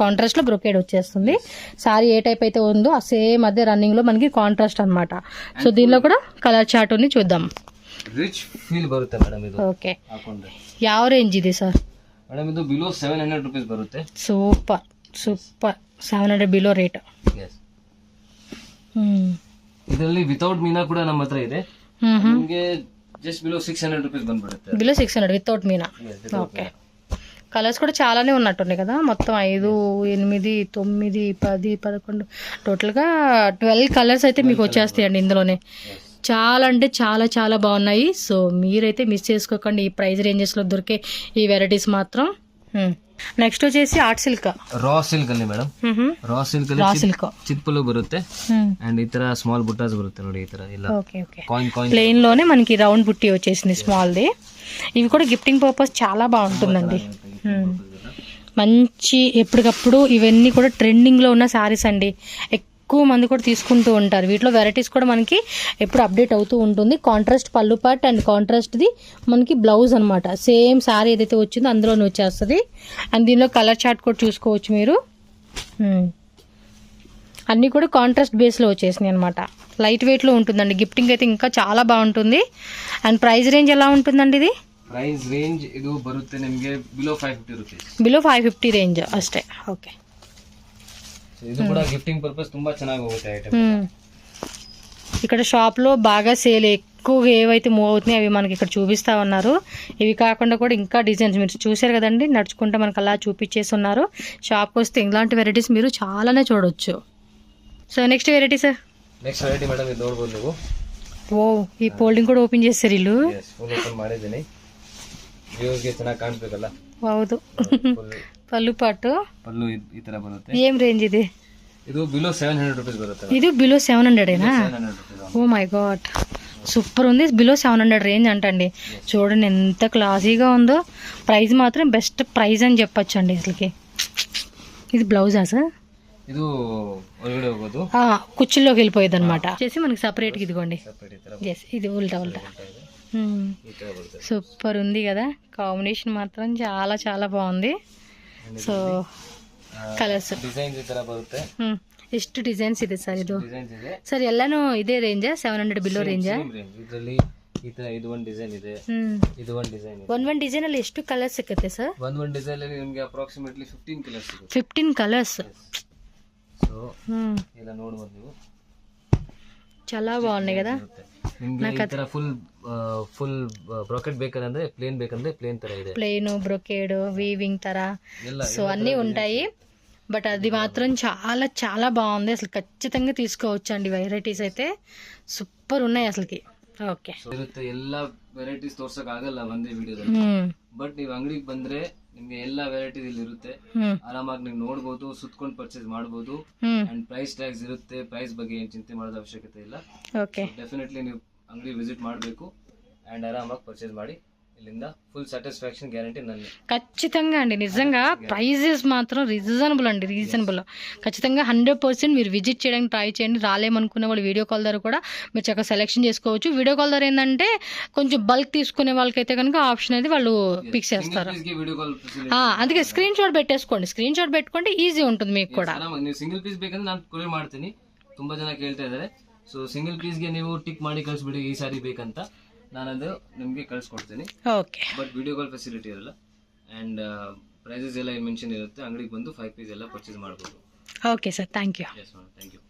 కాంట్రాస్ట్ లో బ్రొకేడ్ వచ్చేస్తుంది. సారీ ఏ టైప్ అయితే ఉందో ఆ సేమ్ అదే రన్నింగ్ లో మనకి కాంట్రాస్ట్ అన్నమాట. సో దీనిలో కూడా కలర్ చార్ట్ ఉంది, చూద్దాం. ರಿಚ್ ಫೀಲ್ ಬರುತ್ತೆ ಮೇಡಮ್ ಇದು. ಓಕೆ, ಯಾವ ರೇಂಜ್ ಇದೆ ಸರ್? ಮೇಡಮ್ ಇದು ಬಿಲೋ 700 ರೂಪೀಸ್ ಬರುತ್ತೆ. Super 700 below rate. ಇದರಲ್ಲಿ ವಿತೌಟ್ ಮೀನಾ ಕೂಡ ನಮ್ಮ ಹತ್ರ ಇದೆ. ನಿಮಗೆ జస్ట్ బిలో 600 రూపీస్ ಬಂದ್ಬಿಡುತ್ತೆ. Below 600 without Meena. Okay, colours కూడా చాలానే ఉన్నట్టున్నాయి కదా. మొత్తం 5, 8, 9, 10, 11 టోటల్గా 12 కలర్స్ అయితే మీకు వచ్చేస్తాయండి ఇందులోనే. చాలా అంటే చాలా చాలా బాగున్నాయి. సో మీరైతే మిస్ చేసుకోకండి ఈ ప్రైస్ రేంజెస్లో దొరికే ఈ వెరైటీస్ మాత్రం. నెక్స్ట్ వచ్చేసి ఆర్ట్ సిల్క్, ರಾ ಸಿಲ್ಕ್ ಅಲ್ಲಿ ಮೇಡಮ್. ರಾ ಸಿಲ್ಕ್ ಚಿತ್ಪಲ್ಲು ಬರುತ್ತೆ. ಅಂಡ್ ಈ ತರ ಸ್ಮಾಲ್ ಬುಟ್ಟಾಸ್ ಬರುತ್ತೆ ನೋಡಿ, ಈ ತರ ಎಲ್ಲ ప్లెయిన్ లోనే మనకి రౌండ్ బుట్టి వచ్చేసింది స్మాల్ది. ఇవి కూడా గిఫ్టింగ్ పర్పస్ చాలా బాగుంటుందండి. మంచి ఎప్పటికప్పుడు ఇవన్నీ కూడా ట్రెండింగ్ లో ఉన్న శారీస్ అండి. ఎక్కువ మంది కూడా తీసుకుంటూ ఉంటారు. వీటిలో వెరైటీస్ కూడా మనకి ఎప్పుడు అప్డేట్ అవుతూ ఉంటుంది. కాంట్రాస్ట్ పళ్ళు పార్ట్ అండ్ కాంట్రాస్ట్ది మనకి బ్లౌజ్ అనమాట. సేమ్ శారీ ఏదైతే వచ్చిందో అందులోనే వచ్చేస్తుంది. అండ్ దీనిలో కలర్ చార్ట్ కూడా చూసుకోవచ్చు మీరు. అన్నీ కూడా కాంట్రాస్ట్ బేస్లో వచ్చేసినాయి అనమాట. లైట్ వెయిట్లో ఉంటుందండి. గిఫ్టింగ్ అయితే ఇంకా చాలా బాగుంటుంది. అండ్ ప్రైస్ రేంజ్ ఎలా ఉంటుందండి ఇది? ಪ್ರೈಸ್ ರೇಂಜ್ ಇದು ಬರುತ್ತೆ ನಿಮಗೆ ಬಿಲೋ 550 ರೂಪೀಸ್. బిలో 550 రేంజ్ అಷ್ಟೇ. ఓకే, ಇದು ಕೂಡ ಗಿಫ್ಟಿಂಗ್ ಪರ್ಪಸ್ ತುಂಬಾ ಚೆನ್ನಾಗಿ ಹೋಗುತ್ತೆ ಐಟಮ್. ఇక్కడ షాప్లో బాగా సేల్ ఎక్కువగా ఏవైతే మూవ్ అవుతున్నాయి అవి మనకి ఇక్కడ చూపిస్తూ ఉన్నారు. ఇవి కాకుండా కూడా ఇంకా డిజైన్స్ మీరు చూసారు కదండి, నడుచుకుంటే మనకు అలా చూపించేసి ఉన్నారు. షాప్కి వస్తే ఇలాంటి వెరైటీస్ మీరు చాలానే చూడవచ్చు. So next variety sir? Next variety madam ఇది ನೋಡಬಹುದು ನೀವು. ఓ, ఈ ఫోల్డింగ్ కూడా ఓపెన్ చేస్తారు వీళ్ళు. ಫುಲ್ ಓಪನ್ ಮಾಡಿದ್ದೀನಿ. ವ್ಯೂಸ್ಗೆ ಚೆನ್ನಾಗಿ ಕಾಣಿಸ್ಬೇಕಲ್ಲ. ಹೌದು. పళ్ళు పాటు పళ్ళు ಈ ತರ ಬರುತ್ತೆ. ఏం రేంజ్ ఇది? ಇದು ಬಿಲೋ 700 ರೂಪೀಸ್ ಬರುತ್ತೆ. ఇది బిలో 700 ఏనా? 700 rupees. Oh my god, super ఉంది. బిలో 700 రేంజ్ అంటండి. చూడండి ఎంత క్లాసీగా ఉందో. ప్రైస్ మాత్రం బెస్ట్ ప్రైస్ అని చెప్పొచ్చు అండి అసలుకి. ఇది బ్లౌజా సార్? ಇದು ಹೊರಗಡೆ ಹೋಗೋದು, కుచ్చుల్లోకి వెళ్ళిపోయేది అనమాట. చేసి మనకి సపరేట్గా ఇదిగోండి. ఎస్, ఇది ఉల్టా ఉల్టా. సూపర్ ఉంది కదా, కాంబినేషన్ మాత్రం చాలా చాలా బాగుంది. సో ಕಲರ್ಸ್ ಡಿಸೈನ್ಸ್ ಈ ತರ ಬರುತ್ತೆ. ಎಷ್ಟು ಡಿಸೈನ್ಸ್ ಇದೆ ಸರ್ ಇದು? ಸರ್ ಎಲ್ಲಾನು ಇದೇ ರೇಂಜಾ? 700 ಬಿಲೋ ರೇಂಜಾ? ಇದರಲ್ಲಿ ಈ ತರ ಇದು ಒಂದು ಡಿಸೈನ್ ಇದೆ, ಇದು ಒಂದು ಡಿಸೈನ್ ಇದೆ. ಒಂದ್ ಡಿಸೈನ್ ಅಲ್ಲಿ ಎಷ್ಟು ಕಲರ್ಸ್ ಸಿಗುತ್ತೆ ಸರ್? ಒಂದ್ ಡಿಸೈನ್ ಅಲ್ಲಿ ನಿಮಗೆ ಅಪ್ರಾಕ್ಸಿಮೇಟ್ಲಿ 15 ಕಲರ್ಸ್ ಸಿಗುತ್ತೆ. 15 ಕಲರ್ಸ್. ಸೊ ಎಲ್ಲ ನೋಡಬಹುದು ನೀವು, చాలా బాగున్నాయి కదా. ನಿಮಗೆ ಈ ತರ ಫುಲ್ ಬ್ರೋಕೆಟ್ ಬೇಕಂದ್ರೆ ಪ್ಲೇನ್ ಬೇಕಂದ್ರೆ ಪ್ಲೇನ್ ತರ ಇದೆ, ప్లెయిన్ బ్రొకేడ్ వీవింగ్ ತರ సో అన్నీ ఉంటాయి. బట్ అది మాత్రం చాలా చాలా బాగుంది, అసలు ఖచ్చితంగా తీసుకోవచ్చు అండి. వెరైటీస్ అయితే సూపర్ ఉన్నాయి అసలుకి. ఓకే, ಇರುತ್ತೆ ಎಲ್ಲ ವೆರೈಟೀಸ್ ತೋರ್ಸಕ್ ಆಗಲ್ಲ ಒಂದೇ ವಿಡಿಯೋದಲ್ಲಿ. ಬಟ್ ನೀವು ಅಂಗಡಿಗೆ ಬಂದ್ರೆ ನಿಮ್ಗೆ ಎಲ್ಲಾ ವೆರೈಟೀಸ್ ಇಲ್ಲಿ ಇರುತ್ತೆ, ಆರಾಮಾಗಿ ನೀವು ನೋಡ್ಬೋದು, ಸುತ್ಕೊಂಡು ಪರ್ಚೇಸ್ ಮಾಡಬಹುದು. ಅಂಡ್ ಪ್ರೈಸ್ ಟ್ಯಾಗ್ಸ್ ಇರುತ್ತೆ, ಪ್ರೈಸ್ ಬಗ್ಗೆ ಏನ್ ಚಿಂತೆ ಮಾಡೋದ ಅವಶ್ಯಕತೆ ಇಲ್ಲ. ಓಕೆ, ಡೆಫಿನೆಟ್ಲಿ ನೀವು ಅಂಗಡಿ ವಿಸಿಟ್ ಮಾಡಬೇಕು ಅಂಡ್ ಆರಾಮಾಗಿ ಪರ್ಚೇಸ್ ಮಾಡಿ. ಇಲ್ಲಿಂದ ಫುಲ್ ಸ್ಯಾಟಿಸ್ಫ್ಯಾಕ್ಷನ್ ಗ್ಯಾರಂಟಿ ನನ್ನ. ఖచ్చితంగా అండి, నిజంగా ప్రైజెస్ మాత్రం రీజనబుల్ అండి, రీజనబుల్. ఖచ్చితంగా 100% మీరు విజిట్ చేయడానికి ట్రై చేయండి. రాలేమనుకునే వాళ్ళు వీడియో కాల్ ద్వారా కూడా మీరు చక్కగా సెలెక్షన్ చేసుకోవచ్చు. వీడియో కాల్ ద్వారా ఏంటంటే కొంచెం బల్క్ తీసుకునే వాళ్ళకైతే కనుక ఆప్షన్ అయితే వాళ్ళు ఫిక్స్ చేస్తారు. అందుకే స్క్రీన్ షాట్ పెట్టేసుకోండి, స్క్రీన్ షాట్ పెట్టుకుంటే ఈజీ ఉంటుంది మీకు కూడా. ನೀವು ಸಿಂಗಲ್ ಪೀಸ್ ಬೇಕಂದ್ರೆ ನಾನು ಕೊರಿಯರ್ ಮಾಡ್ತೀನಿ. ತುಂಬಾ ಜನ ಕೇಳ್ತಾ ಇದ್ದಾರೆ. ಸೊ ಸಿಂಗಲ್ ಪೀಸ್ಗೆ ನೀವು ಟಿಕ್ ಮಾಡಿ ಕಳಿಸ್ಬಿಡಿ ಈ ಸಾರಿ ಬೇಕಂತ, ನಾನದು ನಿಮಗೆ ಕಳಿಸ್ಕೊಡ್ತೀನಿ. Okay, but video call facility ಇರಲ್ಲ. ಅಂಡ್ ಪ್ರೈಸಸ್ ಎಲ್ಲ ಮೆನ್ಷನ್ ಇರುತ್ತೆ. ಅಂಗಡಿಗೆ ಬಂದು 5 ಪೀಸ್ ಎಲ್ಲ ಪರ್ಚೇಸ್ ಮಾಡ್ಬೋದು. Okay sir, thank you. Thank you.